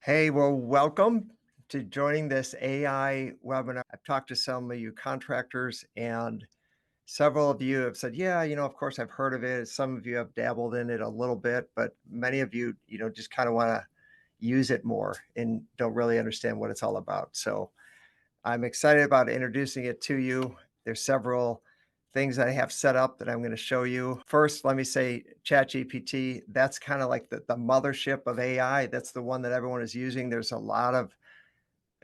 Hey, well, welcome to joining this AI webinar. I've talked to some of you contractors, and several of you have said, yeah, of course I've heard of it. Some of you have dabbled in it a little bit, but many of you, just kind of want to use it more and don't really understand what it's all about. So I'm excited about introducing it to you. There's several things I have set up that I'm going to show you. First, let me say ChatGPT, that's kind of like the mothership of AI. That's the one that everyone is using. There's a lot of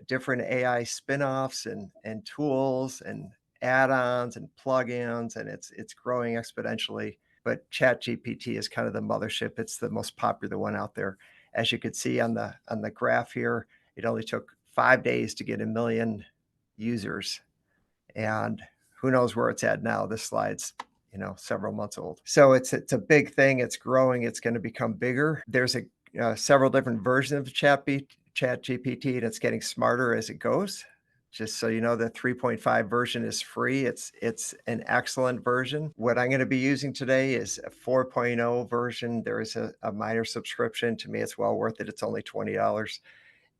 different AI spin-offs and tools and add-ons and plugins, and it's growing exponentially. But ChatGPT is kind of the mothership. It's the most popular one out there. As you could see on the graph here, it only took 5 days to get 1 million users, and who knows where it's at now. This slide's several months old. So it's a big thing. It's growing. It's going to become bigger. There's several different versions of ChatGPT, and it's getting smarter as it goes. Just so you know, the 3.5 version is free. It's an excellent version. What I'm going to be using today is a 4.0 version. There is a minor subscription. To me, it's well worth it. It's only $20,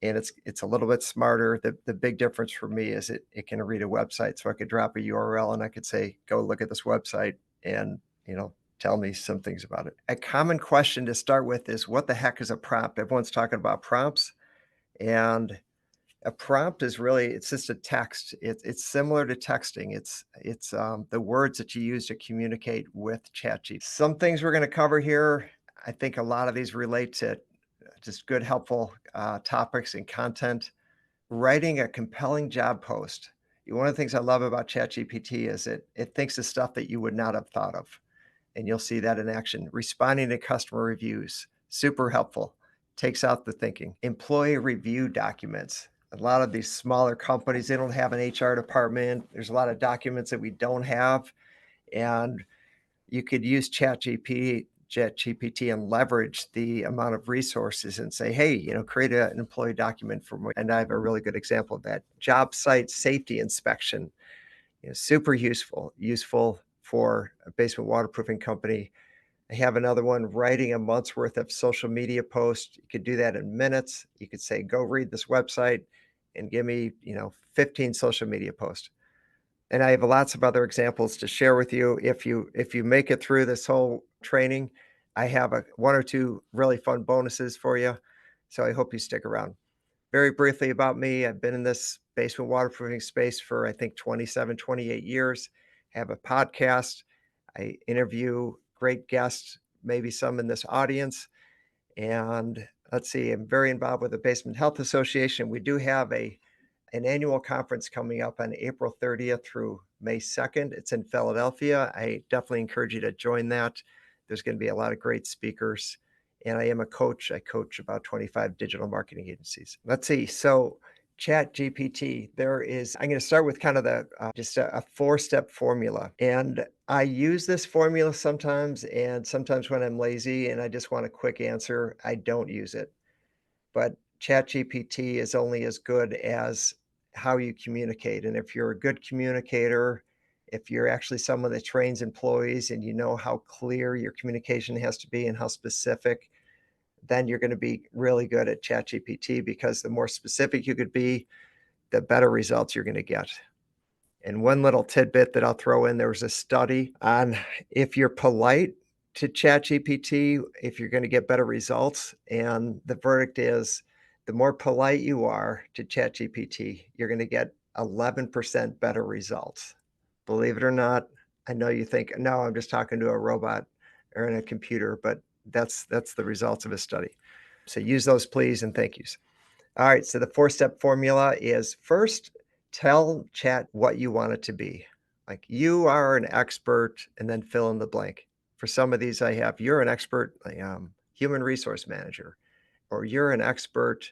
and it's a little bit smarter. The big difference for me is it can read a website, so I could drop a URL and I could say, go look at this website and tell me some things about it. A common question to start with is, what the heck is a prompt? Everyone's talking about prompts, and a prompt is really, it's just a text. It's similar to texting. It's the words that you use to communicate with ChatGPT. Some things we're going to cover here. I think a lot of these relate to just good, helpful topics and content. Writing a compelling job post. One of the things I love about ChatGPT is it thinks of stuff that you would not have thought of, and you'll see that in action. Responding to customer reviews, super helpful. Takes out the thinking. Employee review documents. A lot of these smaller companies, they don't have an HR department. There's a lot of documents that we don't have, and you could use ChatGPT and leverage the amount of resources and say, hey, create an employee document for me. And I have a really good example of that. Job site safety inspection, super useful for a basement waterproofing company. I have another one, writing a month's worth of social media posts. You could do that in minutes. You could say, go read this website and give me, 15 social media posts. And I have lots of other examples to share with you. If you make it through this whole training, I have one or two really fun bonuses for you. So I hope you stick around. Very briefly about me, I've been in this basement waterproofing space for, I think, 27, 28 years. I have a podcast. I interview great guests, maybe some in this audience. And let's see, I'm very involved with the Basement Health Association. We do have an annual conference coming up on April 30th through May 2nd. It's in Philadelphia. I definitely encourage you to join that. There's going to be a lot of great speakers. And I am a coach. I coach about 25 digital marketing agencies. Let's see. So Chat GPT, I'm going to start with kind of just a four-step formula. And I use this formula sometimes, and sometimes when I'm lazy and I just want a quick answer, I don't use it. But ChatGPT is only as good as how you communicate. And if you're a good communicator, if you're actually someone that trains employees and you know how clear your communication has to be and how specific, then you're going to be really good at ChatGPT, because the more specific you could be, the better results you're going to get. And one little tidbit that I'll throw in, there was a study on if you're polite to ChatGPT, if you're going to get better results. And the verdict is, the more polite you are to ChatGPT, you're going to get 11% better results. Believe it or not, I know you think, no, I'm just talking to a robot or in a computer, but that's the results of a study. So use those, please, and thank yous. All right, so the four-step formula is, first, tell chat what you want it to be. Like, you are an expert, and then fill in the blank. For some of these I have, you're an expert, like, human resource manager, or you're an expert,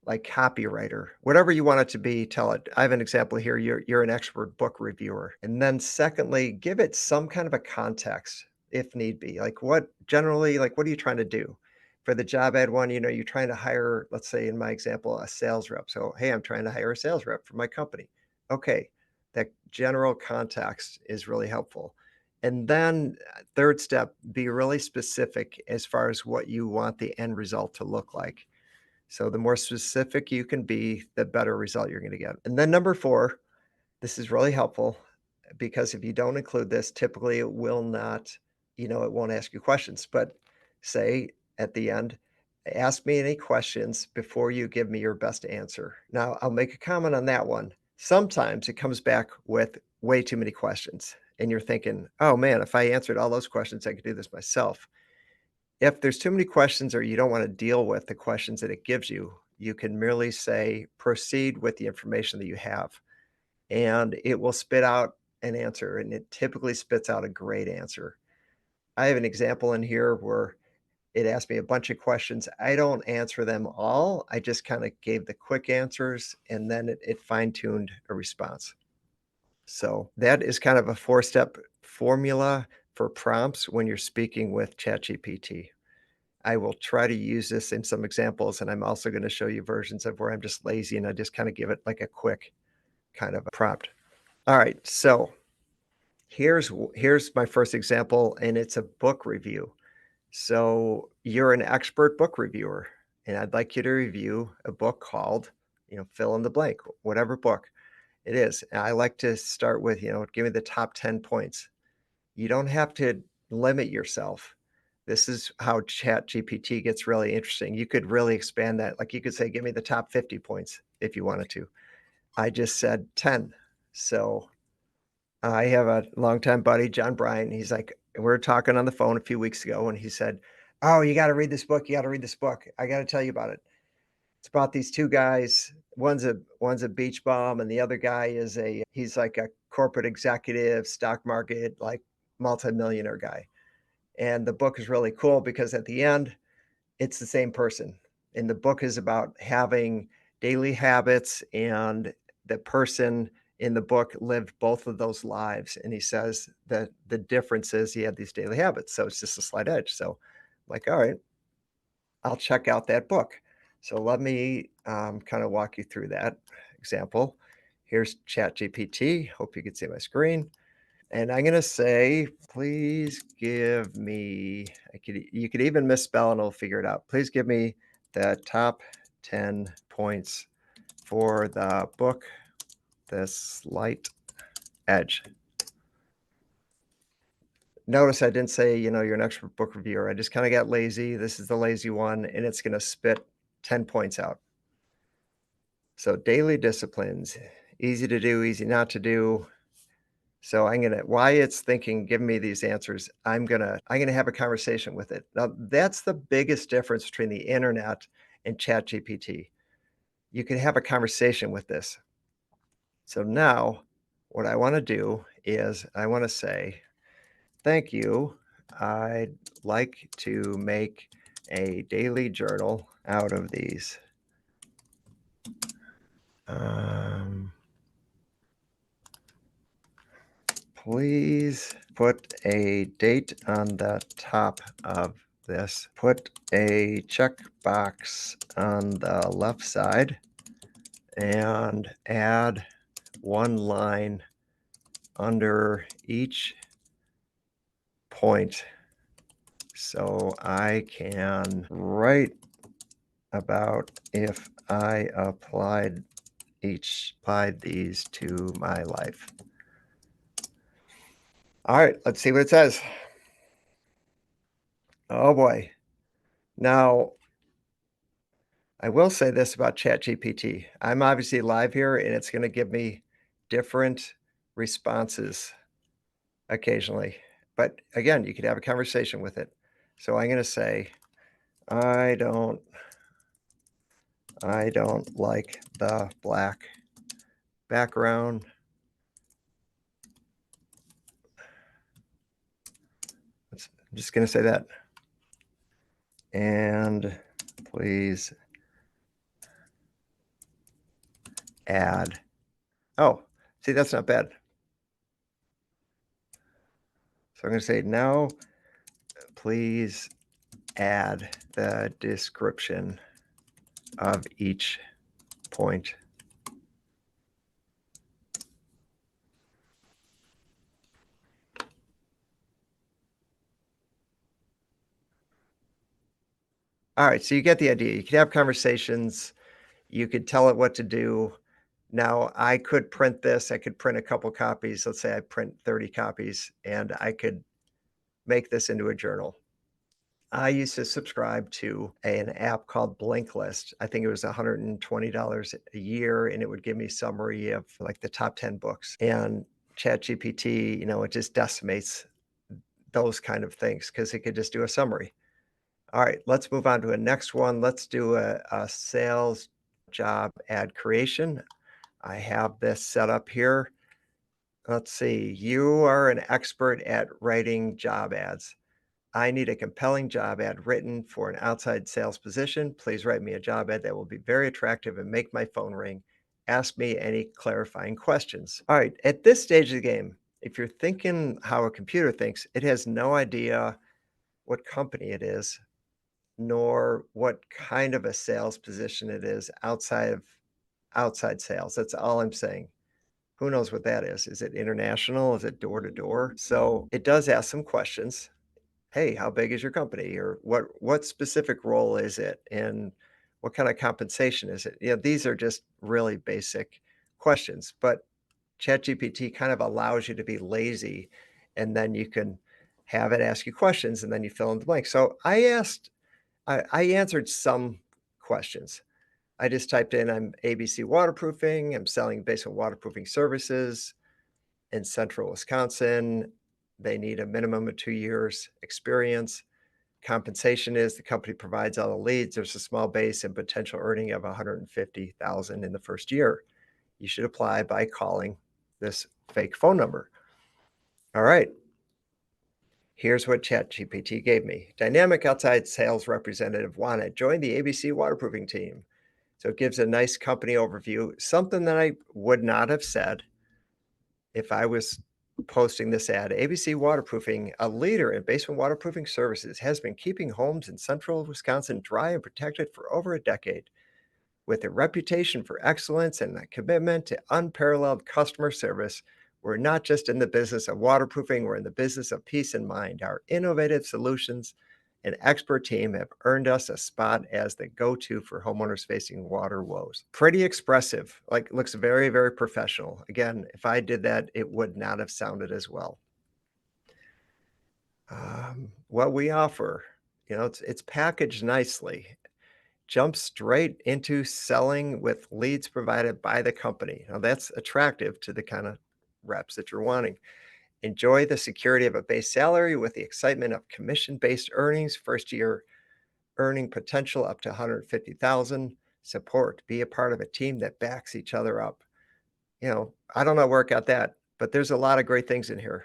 like, copywriter. Whatever you want it to be, tell it. I have an example here. You're an expert book reviewer. And then secondly, give it some kind of a context if need be. Like, what are you trying to do? For the job ad one, you're trying to hire, let's say in my example, a sales rep. So, hey, I'm trying to hire a sales rep for my company. Okay, that general context is really helpful. And then third step, be really specific as far as what you want the end result to look like. So the more specific you can be, the better result you're going to get. And then number 4, this is really helpful because if you don't include this, typically it will not, it won't ask you questions. But say at the end, ask me any questions before you give me your best answer. Now, I'll make a comment on that one. Sometimes it comes back with way too many questions, and you're thinking, oh man, if I answered all those questions, I could do this myself. If there's too many questions or you don't want to deal with the questions that it gives you, you can merely say, proceed with the information that you have, and it will spit out an answer, and it typically spits out a great answer. I have an example in here where it asked me a bunch of questions. I don't answer them all. I just kind of gave the quick answers, and then it fine-tuned a response. So that is kind of a 4-step formula for prompts when you're speaking with ChatGPT. I will try to use this in some examples, and I'm also going to show you versions of where I'm just lazy and I just kind of give it like a quick kind of a prompt. All right, so here's my first example, and it's a book review. So you're an expert book reviewer, and I'd like you to review a book called, fill in the blank, whatever book it is. And I like to start with, give me the top 10 points. You don't have to limit yourself. This is how Chat GPT gets really interesting. You could really expand that. Like you could say, give me the top 50 points if you wanted to. I just said 10. So I have a longtime buddy, John Bryan. He's like, we were talking on the phone a few weeks ago, and he said, oh, you got to read this book. You got to read this book. I got to tell you about it. It's about these two guys. One's a beach bum, and the other guy he's like a corporate executive, stock market, like multimillionaire guy. And the book is really cool because at the end, it's the same person. And the book is about having daily habits, and the person in the book lived both of those lives. And he says that the difference is he had these daily habits. So it's just a slight edge. So, like, all right, I'll check out that book. So let me kind of walk you through that example. Here's ChatGPT. Hope you can see my screen. And I'm gonna say, please give me, you could even misspell and it'll figure it out. Please give me the top 10 points for the book, The Slight Edge. Notice I didn't say, you're an expert book reviewer. I just kind of got lazy. This is the lazy one, and it's gonna spit 10 points out. So daily disciplines, easy to do, easy not to do. So while it's thinking, give me these answers, I'm gonna have a conversation with it. Now, that's the biggest difference between the internet and ChatGPT. You can have a conversation with this. So now what I want to do is I want to say, thank you. I'd like to make a daily journal out of these. Please put a date on the top of this. Put a checkbox on the left side and add one line under each point so I can write about if I applied these to my life. All right, let's see what it says. Oh boy. Now, I will say this about ChatGPT. I'm obviously live here, and it's gonna give me different responses occasionally. But again, you could have a conversation with it. So I'm gonna say, I don't I don't like the black background. I'm just gonna say that. And please add. Oh, see, that's not bad. So I'm gonna say, now, please add the description of each point. All right, so you get the idea. You could have conversations, you could tell it what to do. Now, I could print this, I could print a couple copies. Let's say I print 30 copies and I could make this into a journal. I used to subscribe to an app called Blinkist. I think it was $120 a year, and it would give me summary of like the top 10 books. And ChatGPT, it just decimates those kind of things because it could just do a summary. All right, let's move on to a next one. Let's do a sales job ad creation. I have this set up here. Let's see. You are an expert at writing job ads. I need a compelling job ad written for an outside sales position. Please write me a job ad that will be very attractive and make my phone ring. Ask me any clarifying questions. All right, at this stage of the game, if you're thinking how a computer thinks, it has no idea what company it is, nor what kind of a sales position it is outside sales. That's all I'm saying. Who knows what that is? Is it international? Is it door to door? So it does ask some questions. Hey, how big is your company? Or what specific role is it? And what kind of compensation is it? These are just really basic questions, but ChatGPT kind of allows you to be lazy and then you can have it ask you questions and then you fill in the blank. So I answered some questions. I just typed in, I'm ABC Waterproofing. I'm selling basement waterproofing services in central Wisconsin. They need a minimum of 2 years experience. Compensation is the company provides all the leads. There's a small base and potential earning of 150,000 in the first year. You should apply by calling this fake phone number. All right. Here's what ChatGPT gave me. Dynamic outside sales representative wanted. Join the ABC waterproofing team. So it gives a nice company overview, something that I would not have said if I was posting this ad. ABC Waterproofing, a leader in basement waterproofing services, has been keeping homes in central Wisconsin dry and protected for over a decade. With a reputation for excellence and a commitment to unparalleled customer service, we're not just in the business of waterproofing, we're in the business of peace and mind. Our innovative solutions and expert team have earned us a spot as the go-to for homeowners facing water woes. Pretty expressive, like looks very, very professional. Again, if I did that, it would not have sounded as well. What we offer, it's packaged nicely. Jump straight into selling with leads provided by the company. Now that's attractive to the kind of reps that you're wanting. Enjoy the security of a base salary with the excitement of commission-based earnings, first year earning potential up to 150,000. Support, be a part of a team that backs each other up. I don't know where it got that, but there's a lot of great things in here.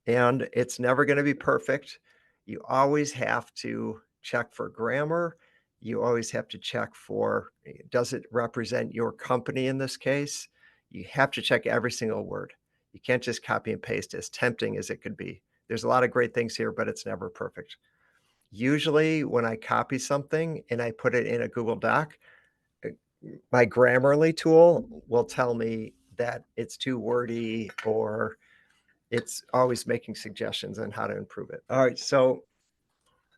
And it's never going to be perfect. You always have to check for grammar. You always have to check for, does it represent your company in this case? You have to check every single word. You can't just copy and paste, as tempting as it could be. There's a lot of great things here, but it's never perfect. Usually when I copy something and I put it in a Google Doc, uh, my Grammarly tool will tell me that it's too wordy, or it's always making suggestions on how to improve it. All right, so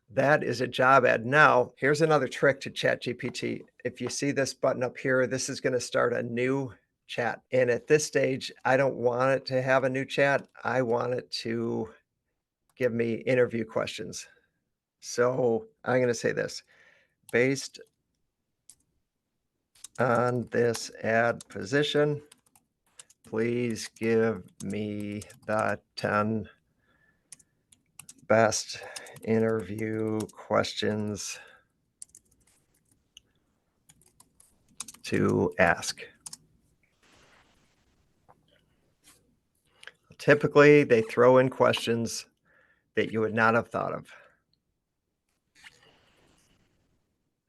that is a job ad. Now, here's another trick to ChatGPT. If you see this button up here, this is going to start a new chat. And at this stage, I don't want it to have a new chat. I want it to give me interview questions. So I'm going to say this: based on this ad position, please give me the 10 best interview questions to ask. Typically, they throw in questions that you would not have thought of.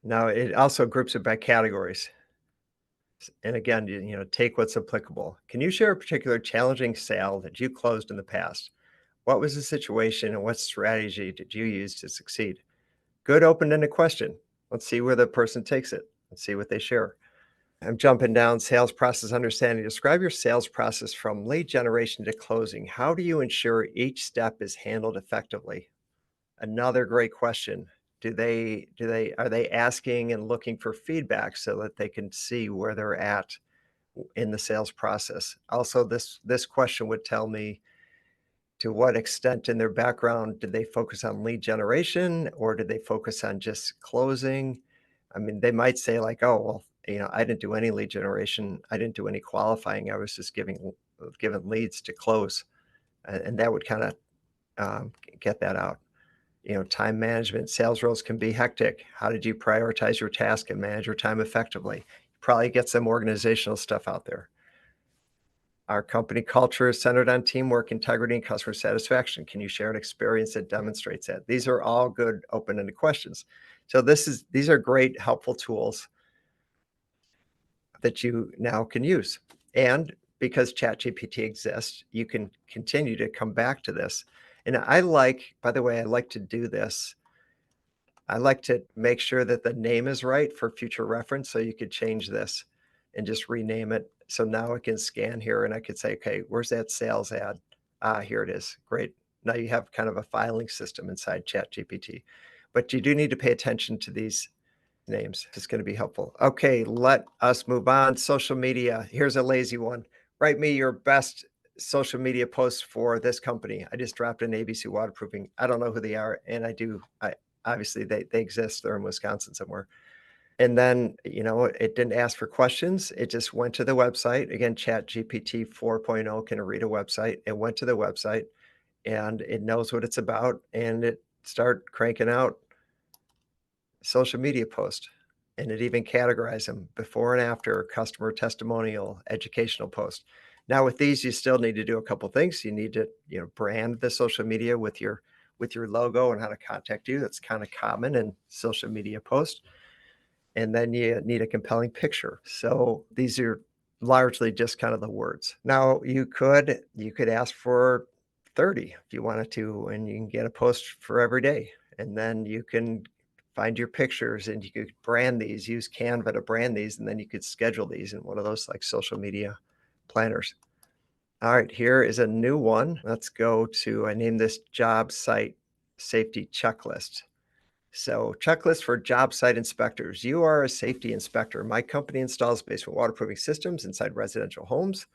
Now, it also groups it by categories. And again, take what's applicable. Can you share a particular challenging sale that you closed in the past? What was the situation and what strategy did you use to succeed? Good open-ended question. Let's see where the person takes it. Let's see what they share. I'm jumping down. Sales process understanding. Describe your sales process from lead generation to closing. How do you ensure each step is handled effectively? Another great question. Are they asking and looking for feedback so that they can see where they're at in the sales process? Also, this question would tell me to what extent in their background did they focus on lead generation or did they focus on just closing? I mean, they might say like, "Oh, well, I didn't do any lead generation. I didn't do any qualifying. I was just giving leads to close." And that would kind of get that out. Time management, sales roles can be hectic. How did you prioritize your task and manage your time effectively? Probably get some organizational stuff out there. Our company culture is centered on teamwork, integrity, and customer satisfaction. Can you share an experience that demonstrates that? These are all good open-ended questions. So these are great, helpful tools that you now can use. And because ChatGPT exists, you can continue to come back to this. And by the way, I like to do this. I like to make sure that the name is right for future reference. So you could change this and just rename it. So now I can scan here and I could say, okay, where's that sales ad? Ah, here it is. Great. Now you have kind of a filing system inside ChatGPT. But you do need to pay attention to these names. It's going to be helpful. Okay, let us move on. Social media. Here's a lazy one. Write me your best social media posts for this company. I just dropped an ABC Waterproofing. I don't know who they are, and I obviously they exist. They're in Wisconsin somewhere. And then, it didn't ask for questions. It just went to the website. Again, Chat GPT 4.0 can read a website. It went to the website and it knows what it's about and it start cranking out social media post. And it even categorized them before and after customer testimonial, educational post. Now with these, you still need to do a couple things. You need to, brand the social media with your logo and how to contact you. That's kind of common in social media posts. And then you need a compelling picture. So these are largely just kind of the words. Now you could ask for 30 if you wanted to, and you can get a post for every day. And then you can find your pictures and you could brand these, use Canva to brand these, and then you could schedule these in one of those like social media planners. All right, here is a new one. Let's go to, I named this job site safety checklist. So, checklist for job site inspectors. You are a safety inspector. My company installs basement waterproofing systems inside residential homes.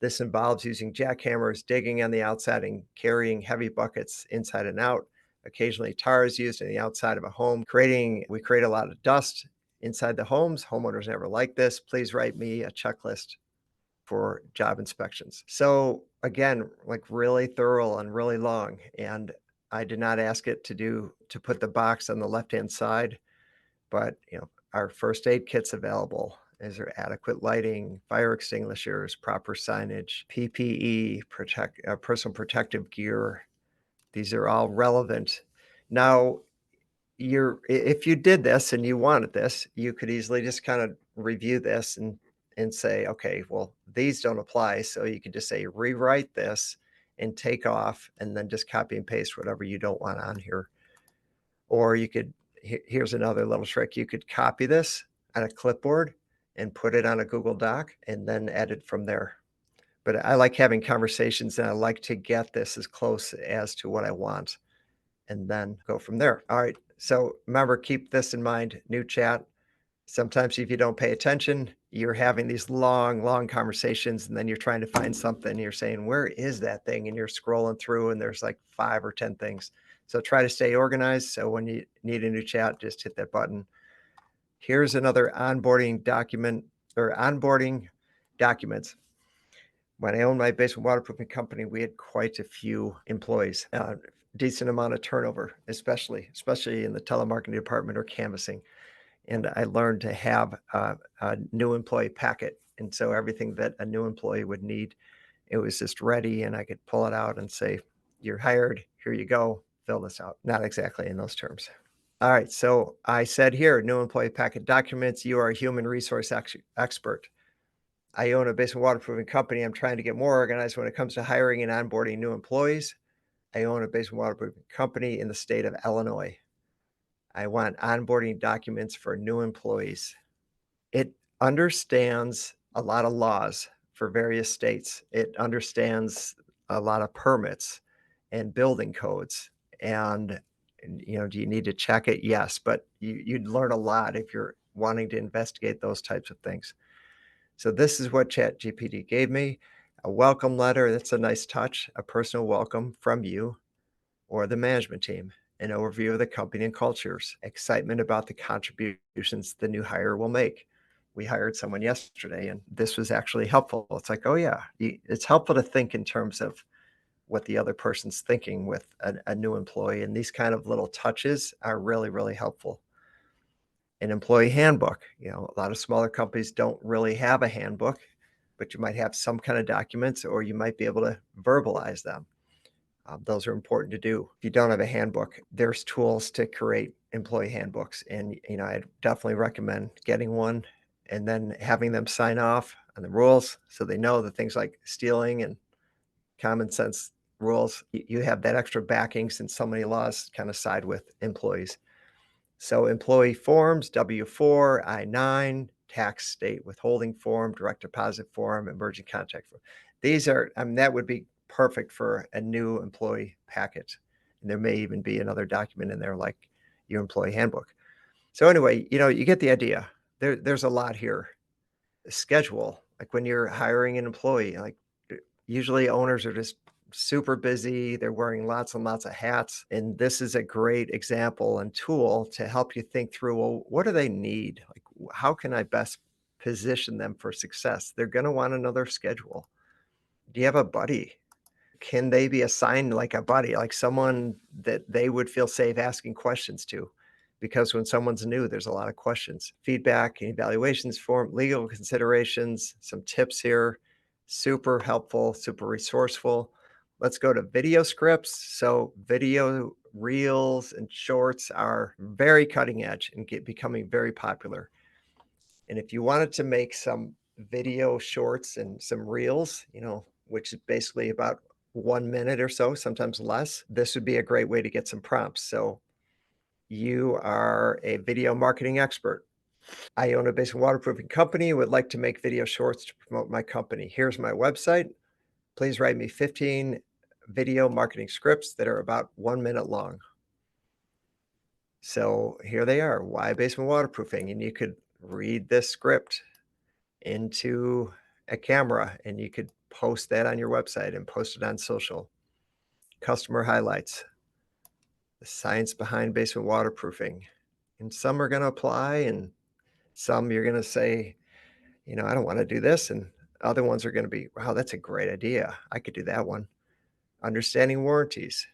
This involves using jackhammers, digging on the outside, and carrying heavy buckets inside and out. Occasionally, tar is used on the outside of a home. We create a lot of dust inside the homes. Homeowners never like this. Please write me a checklist for job inspections. So again, like really thorough and really long. And I did not ask it to put the box on the left-hand side, but our first aid kits available. Is there adequate lighting, fire extinguishers, proper signage, PPE, personal protective gear? These are all relevant. Now, if you did this and you wanted this, you could easily just kind of review this and say, okay, well, these don't apply. So you could just say rewrite this and take off and then just copy and paste whatever you don't want on here. Or here's another little trick. You could copy this on a clipboard and put it on a Google Doc and then edit from there. But I like having conversations and I like to get this as close as to what I want and then go from there. All right. So remember, keep this in mind. New chat. Sometimes if you don't pay attention, you're having these long, long conversations, and then you're trying to find something. You're saying, where is that thing? And you're scrolling through and there's like 5 or 10 things. So try to stay organized. So when you need a new chat, just hit that button. Here's another onboarding document or onboarding documents. When I owned my basement waterproofing company, we had quite a few employees, decent amount of turnover, especially in the telemarketing department or canvassing. And I learned to have a new employee packet. And so everything that a new employee would need, it was just ready and I could pull it out and say, you're hired, here you go, fill this out. Not exactly in those terms. All right, so I said here, new employee packet documents, you are a human resource expert. I own a basement waterproofing company. I'm trying to get more organized when it comes to hiring and onboarding new employees. I own a basement waterproofing company in the state of Illinois. I want onboarding documents for new employees. It understands a lot of laws for various states. It understands a lot of permits and building codes and And, do you need to check it? Yes, but you'd learn a lot if you're wanting to investigate those types of things. So this is what ChatGPT gave me: a welcome letter. That's a nice touch, a personal welcome from you or the management team, an overview of the company and cultures, excitement about the contributions the new hire will make. We hired someone yesterday, and this was actually helpful. It's like, oh, yeah, it's helpful to think in terms of what the other person's thinking with a new employee. And these kind of little touches are really, really helpful. An employee handbook. A lot of smaller companies don't really have a handbook, but you might have some kind of documents or you might be able to verbalize them. Those are important to do. If you don't have a handbook, there's tools to create employee handbooks. And, I definitely recommend getting one and then having them sign off on the rules so they know that things like stealing and common sense rules, you have that extra backing since so many laws kind of side with employees. So employee forms, W-4, I-9, tax state withholding form, direct deposit form, emerging contact form. These are, that would be perfect for a new employee packet. And there may even be another document in there like your employee handbook. So anyway, you get the idea. There's a lot here. Schedule, like when you're hiring an employee, like usually owners are just super busy. They're wearing lots and lots of hats. And this is a great example and tool to help you think through, well, what do they need? Like, how can I best position them for success? They're going to want another schedule. Do you have a buddy? Can they be assigned like a buddy, like someone that they would feel safe asking questions to? Because when someone's new, there's a lot of questions. Feedback and evaluations form, legal considerations, some tips here. Super helpful, super resourceful. Let's go to video scripts. So, video reels and shorts are very cutting edge and becoming very popular. And if you wanted to make some video shorts and some reels, which is basically about 1 minute or so, sometimes less, this would be a great way to get some prompts. So you are a video marketing expert. I own a basement waterproofing company, would like to make video shorts to promote my company. Here's my website. Please write me 15 video marketing scripts that are about 1 minute long. So here they are. Why basement waterproofing? And you could read this script into a camera and you could post that on your website and post it on social. Customer highlights, the science behind basement waterproofing. And some are going to apply and some you're going to say, I don't want to do this. And other ones are going to be, wow, that's a great idea. I could do that one. Understanding warranties.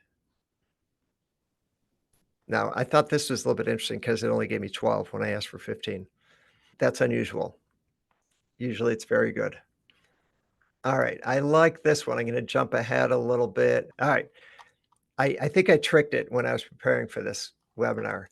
Now, I thought this was a little bit interesting because it only gave me 12 when I asked for 15. That's unusual. Usually it's very good. All right. I like this one. I'm going to jump ahead a little bit. All right. I think I tricked it when I was preparing for this webinar.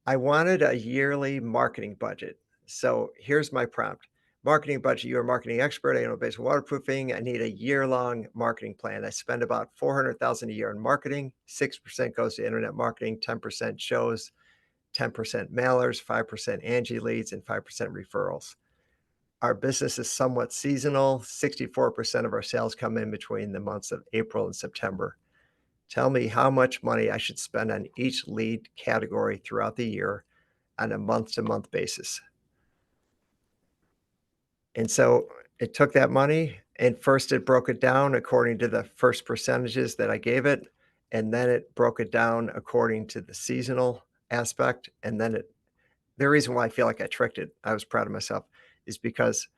I wanted a yearly marketing budget. So here's my prompt. Marketing budget. You're a marketing expert. I know basement waterproofing. I need a year-long marketing plan. I spend about 400,000 a year in marketing. 6% goes to internet marketing, 10% shows, 10% mailers, 5% Angie leads, and 5% referrals. Our business is somewhat seasonal. 64% of our sales come in between the months of April and September. Tell me how much money I should spend on each lead category throughout the year on a month-to-month basis. And so it took that money and first it broke it down according to the first percentages that I gave it. And then it broke it down according to the seasonal aspect. And then the reason why I feel like I tricked it, I was proud of myself, is because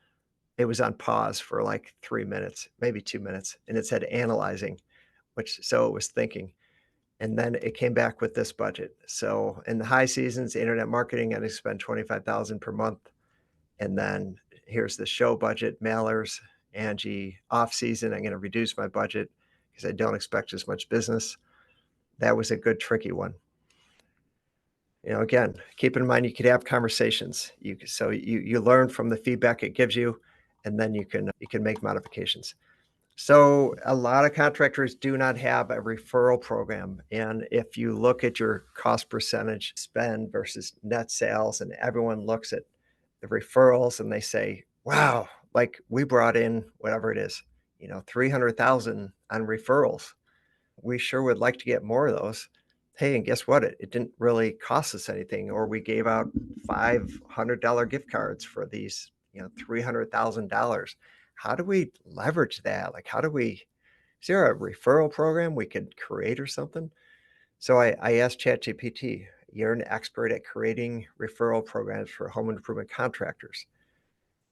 it was on pause for like 3 minutes, maybe 2 minutes. And it said analyzing, so it was thinking. And then it came back with this budget. So in the high seasons, internet marketing, I spend 25,000 per month. And then here's the show budget, mailers, Angie. Off season, I'm going to reduce my budget because I don't expect as much business. That was a good tricky one. Again, keep in mind you could have conversations. You learn from the feedback it gives you, and then you can make modifications. So a lot of contractors do not have a referral program. And if you look at your cost percentage spend versus net sales, and everyone looks at the referrals and they say, wow, like we brought in whatever it is, 300,000 on referrals. We sure would like to get more of those. Hey, and guess what? It didn't really cost us anything, or we gave out $500 gift cards for these, $300,000. How do we leverage that? Like, is there a referral program we could create or something? So I asked ChatGPT, you're an expert at creating referral programs for home improvement contractors.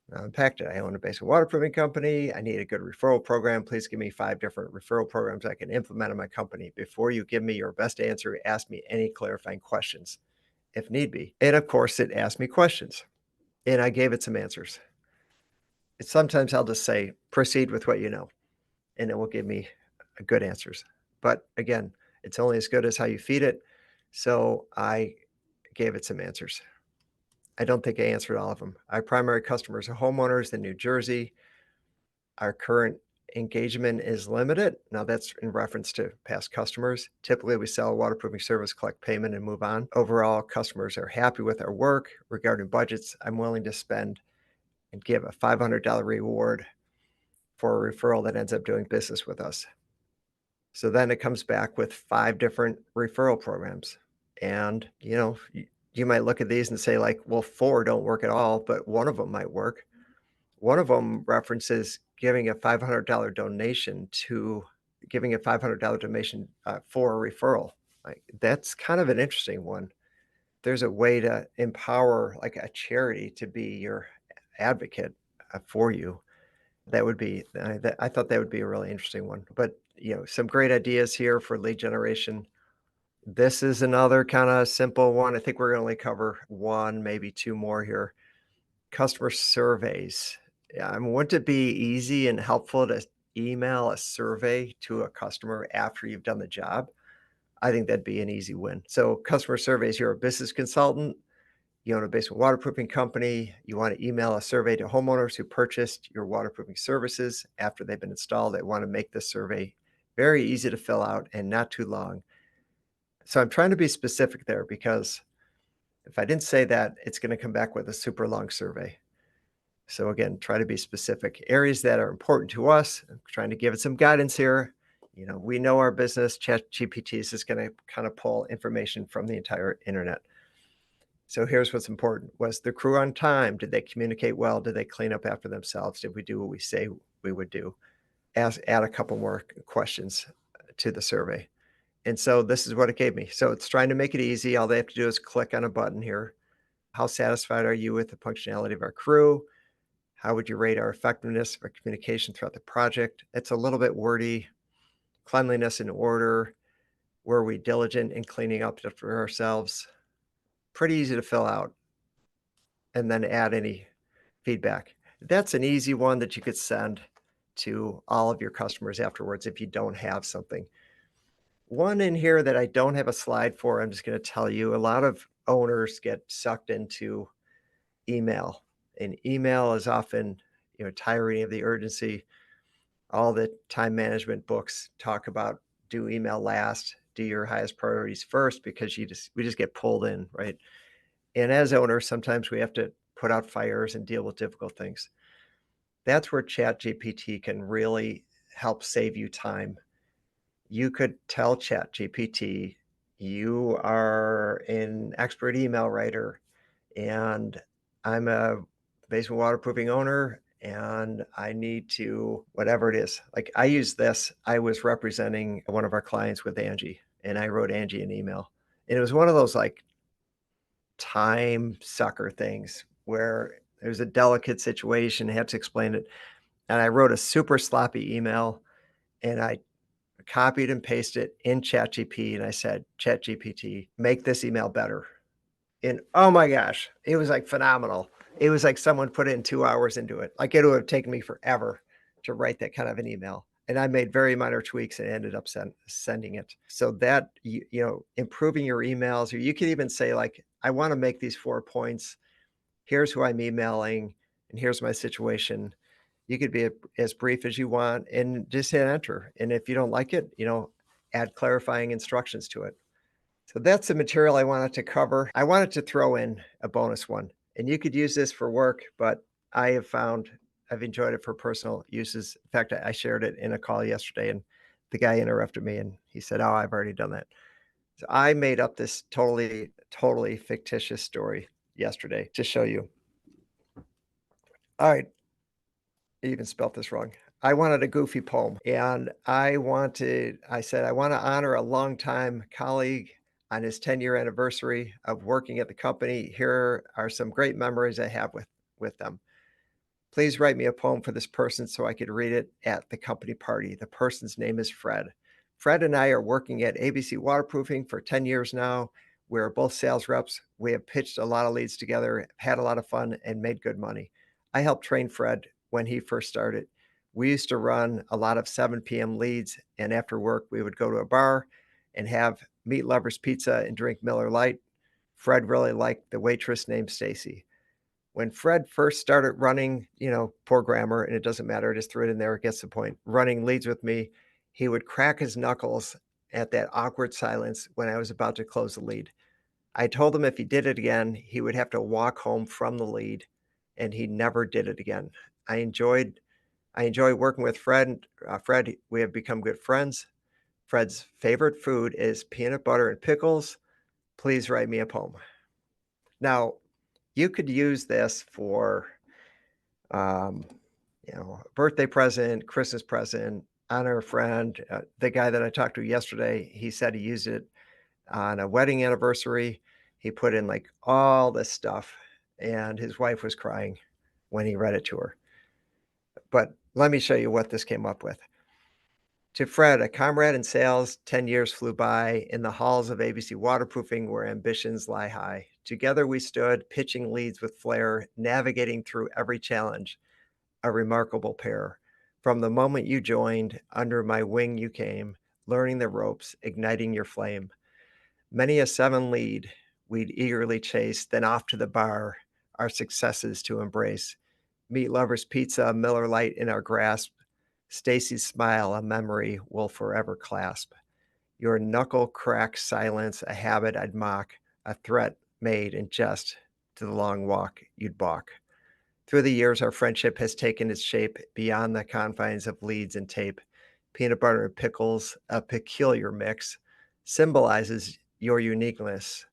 Now unpacked it. I own a basic waterproofing company. I need a good referral program. Please give me 5 different referral programs I can implement in my company. Before you give me your best answer, ask me any clarifying questions if need be. And of course, it asked me questions and I gave it some answers. And sometimes I'll just say, proceed with what you know, and it will give me good answers. But again, it's only as good as how you feed it. So I gave it some answers. I don't think I answered all of them. Our primary customers are homeowners in New Jersey. Our current engagement is limited. Now, that's in reference to past customers. Typically, we sell a waterproofing service, collect payment, and move on. Overall, customers are happy with our work. Regarding budgets, I'm willing to spend and give a $500 reward for a referral that ends up doing business with us. So then it comes back with 5 different referral programs. And, you might look at these and say, like, well, 4 don't work at all, but one of them might work. One of them references giving a $500 donation for a referral. Like, that's kind of an interesting one. There's a way to empower like a charity to be your advocate for you. I thought that would be a really interesting one. But some great ideas here for lead generation. This is another kind of simple one. I think we're going to only cover one, maybe 2 more here. Customer surveys. Yeah, I mean, wouldn't it be easy and helpful to email a survey to a customer after you've done the job? I think that'd be an easy win. So, customer surveys, you're a business consultant, you own a basement waterproofing company, you want to email a survey to homeowners who purchased your waterproofing services after they've been installed. They want to make this survey very easy to fill out and not too long. So, I'm trying to be specific there because if I didn't say that, it's going to come back with a super long survey. So again, try to be specific. Areas that are important to us. I'm trying to give it some guidance here. We know our business. ChatGPT is just going to kind of pull information from the entire internet. So here's what's important. Was the crew on time? Did they communicate well? Did they clean up after themselves? Did we do what we say we would do? Add a couple more questions to the survey. And so this is what it gave me. So it's trying to make it easy. All they have to do is click on a button here. How satisfied are you with the functionality of our crew? How would you rate our effectiveness of our communication throughout the project? It's a little bit wordy. Cleanliness and order. Were we diligent in cleaning up after ourselves? Pretty easy to fill out and then add any feedback. That's an easy one that you could send to all of your customers afterwards if you don't have something. One in here that I don't have a slide for, I'm just going to tell you, a lot of owners get sucked into email, and email is often, tiring of the urgency. All the time management books talk about do email last, do your highest priorities first, because we just get pulled in, right? And as owners, sometimes we have to put out fires and deal with difficult things. That's where ChatGPT can really help save you time. You could tell ChatGPT, you are an expert email writer, and I'm a basement waterproofing owner, and I need to whatever it is. Like I use this. I was representing one of our clients with Angie, and I wrote Angie an email. And it was one of those like time sucker things where there's a delicate situation, I had to explain it. And I wrote a super sloppy email and I copied and pasted it in ChatGPT and I said, ChatGPT, make this email better. And oh my gosh, it was like phenomenal. It was like someone put in 2 hours into it. Like it would have taken me forever to write that kind of an email. And I made very minor tweaks and ended up sending it. So that, improving your emails, or you could even say like, I want to make these 4 points. Here's who I'm emailing and here's my situation. You could be as brief as you want and just hit enter. And if you don't like it, add clarifying instructions to it. So that's the material I wanted to cover. I wanted to throw in a bonus one, and you could use this for work, but I have found I've enjoyed it for personal uses. In fact, I shared it in a call yesterday, and the guy interrupted me and he said, "Oh, I've already done that." So I made up this totally fictitious story yesterday to show you. All right, I even spelt this wrong. I wanted a goofy poem, and I said, I want to honor a longtime colleague on his 10-year anniversary of working at the company. Here are some great memories I have with them. Please write me a poem for this person so I could read it at the company party. The person's name is Fred. Fred and I are working at ABC Waterproofing for 10 years now. We're both sales reps. We have pitched a lot of leads together, had a lot of fun, and made good money. I helped train Fred when he first started. We used to run a lot of 7 p.m. leads, and after work, we would go to a bar and have meat lovers pizza and drink Miller Lite. Fred really liked the waitress named Stacy. When Fred first started running, poor grammar, and it doesn't matter, just threw it in there, it gets the point, running leads with me, he would crack his knuckles at that awkward silence when I was about to close the lead. I told him if he did it again, he would have to walk home from the lead, and he never did it again. I enjoyed I enjoy working with Fred. Fred, we have become good friends. Fred's favorite food is peanut butter and pickles. Please write me a poem. Now, you could use this for um, a birthday present, Christmas present, honor a friend. The guy that I talked to yesterday, he said he used it on a wedding anniversary. He put in like all this stuff, and his wife was crying when he read it to her. But let me show you what this came up with. To Fred, a comrade in sales, 10 years flew by in the halls of ABC Waterproofing where ambitions lie high. Together we stood, pitching leads with flair, navigating through every challenge. A remarkable pair. From the moment you joined, under my wing you came, learning the ropes, igniting your flame. Many a 7 lead we'd eagerly chase, then off to the bar, our successes to embrace. Meat lovers pizza, Miller Lite in our grasp. Stacy's smile, a memory we'll forever clasp. Your knuckle crack silence, a habit I'd mock, a threat made in jest to the long walk you'd balk. Through the years, our friendship has taken its shape beyond the confines of leads and tape. Peanut butter and pickles, a peculiar mix, symbolizes your uniqueness,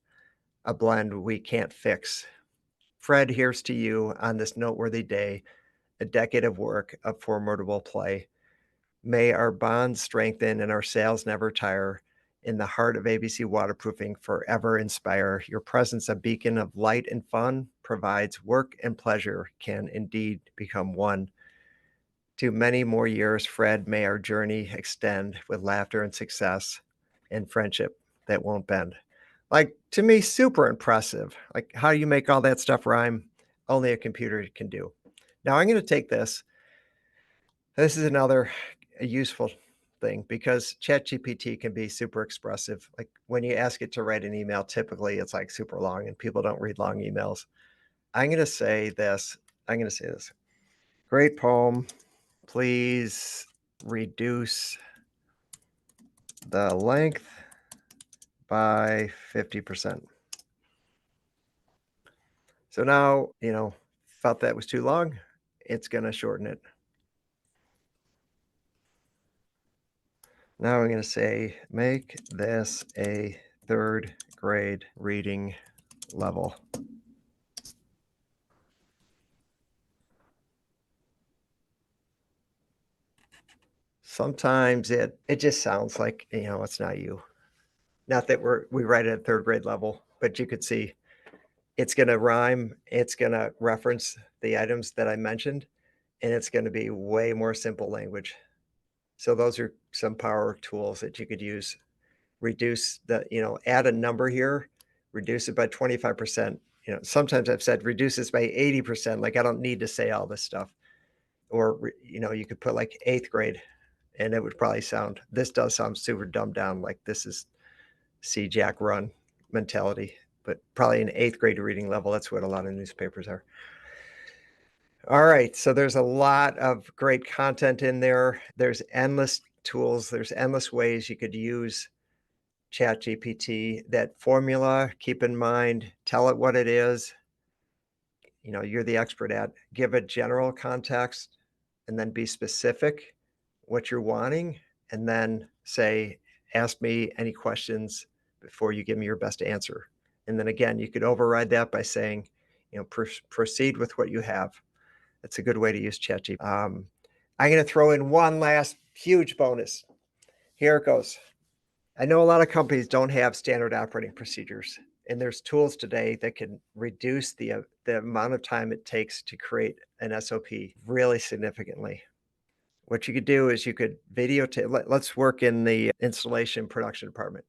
a blend we can't fix. Fred, here's to you on this noteworthy day, a decade of work, of formidable play. May our bonds strengthen and our sales never tire. In the heart of ABC Waterproofing, forever inspire. Your presence, a beacon of light and fun, provides work and pleasure can indeed become one. To many more years, Fred, may our journey extend with laughter and success and friendship that won't bend. Like, to me, super impressive. Like, how you make all that stuff rhyme, only a computer can do. Now, I'm going to take this. This is another useful thing because ChatGPT can be super expressive. Like when you ask it to write an email, typically it's like super long and people don't read long emails. I'm going to say this. I'm going to say this. Great poem. Please reduce the length by 50%. So now, felt that was too long. It's going to shorten it. Now I'm going to say, make this a 3rd grade reading level. Sometimes it just sounds like, it's not you. Not that we write it at 3rd grade level, but you could see it's gonna rhyme, it's gonna reference the items that I mentioned, and it's gonna be way more simple language. So those are some power tools that you could use. Reduce add a number here, reduce it by 25%. Sometimes I've said reduce this by 80%, like I don't need to say all this stuff. Or, you could put like 8th grade and it would probably this does sound super dumbed down, like this is see Jack run mentality, but probably an 8th grade reading level. That's what a lot of newspapers are. All right. So there's a lot of great content in there. There's endless tools. There's endless ways you could use ChatGPT. That formula, keep in mind, tell it what it is. You're the expert at. Give a general context and then be specific what you're wanting. And then say, ask me any questions before you give me your best answer. And then again, you could override that by saying, proceed with what you have. That's a good way to use ChatGPT. I'm going to throw in one last huge bonus. Here it goes. I know a lot of companies don't have standard operating procedures, and there's tools today that can reduce the amount of time it takes to create an SOP really significantly. What you could do is you could videotape. Let's work in the installation production department.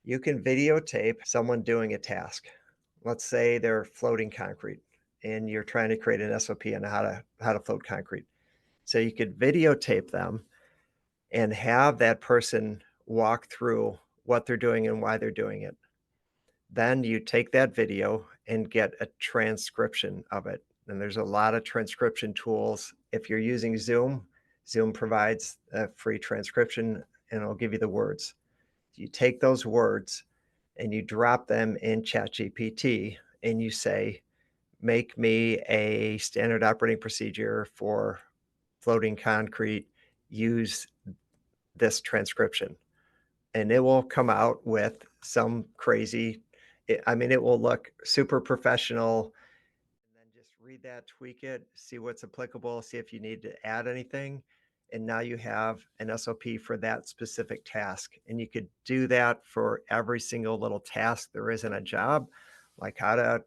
You can videotape someone doing a task. Let's say they're floating concrete, and you're trying to create an SOP on how to float concrete. So you could videotape them and have that person walk through what they're doing and why they're doing it. Then you take that video and get a transcription of it. And there's a lot of transcription tools. If you're using Zoom, Zoom provides a free transcription and it'll give you the words. You take those words and you drop them in ChatGPT and you say, make me a standard operating procedure for floating concrete, use this transcription. And it will come out with some crazy, it will look super professional. And then just read that, tweak it, see what's applicable, see if you need to add anything. And now you have an SOP for that specific task. And you could do that for every single little task there is in a job, like how to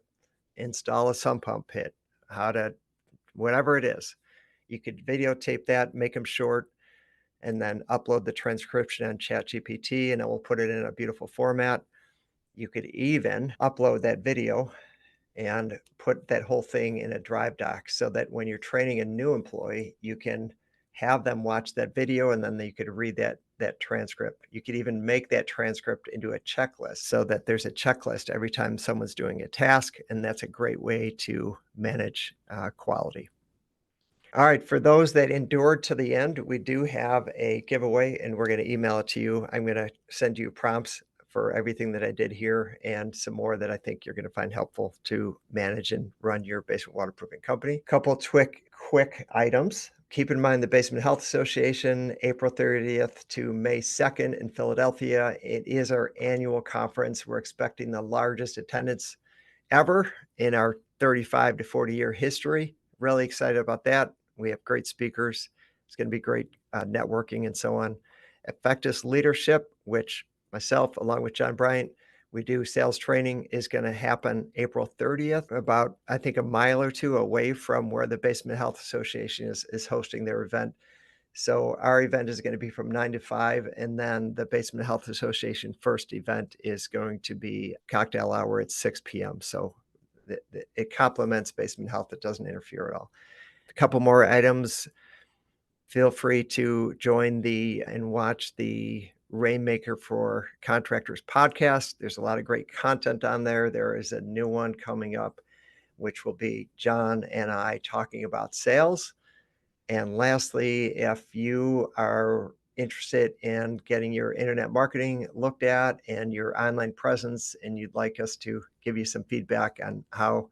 install a sump pump pit, how to, whatever it is. You could videotape that, make them short, and then upload the transcription on ChatGPT, and it will put it in a beautiful format. You could even upload that video and put that whole thing in a Drive doc so that when you're training a new employee, you can have them watch that video and then you could read that transcript. You could even make that transcript into a checklist so that there's a checklist every time someone's doing a task, and that's a great way to manage quality. All right, for those that endured to the end, we do have a giveaway and we're going to email it to you. I'm going to send you prompts for everything that I did here and some more that I think you're going to find helpful to manage and run your basement waterproofing company. Couple quick items. Keep in mind the Basement Health Association, April 30th to May 2nd in Philadelphia. It is our annual conference. We're expecting the largest attendance ever in our 35 to 40 year history. Really excited about that. We have great speakers. It's going to be great networking and so on. Effectus Leadership, which myself, along with John Bryant, we do sales training, is going to happen April 30th, about, I think, a mile or two away from where the Basement Health Association is hosting their event. So our event is going to be from 9 to 5, and then the Basement Health Association first event is going to be cocktail hour at 6 p.m. So it complements Basement Health. It doesn't interfere at all. A couple more items. Feel free to join and watch the Rainmaker for Contractors podcast. There's a lot of great content on there. There is a new one coming up, which will be John and I talking about sales. And lastly, if you are interested in getting your internet marketing looked at and your online presence, and you'd like us to give you some feedback on how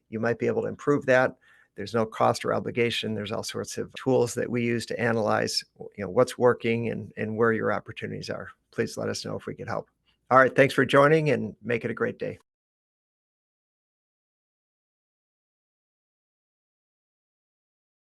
you might be able to improve that, there's no cost or obligation. There's all sorts of tools that we use to analyze, what's working and where your opportunities are. Please let us know if we can help. All right, thanks for joining and make it a great day.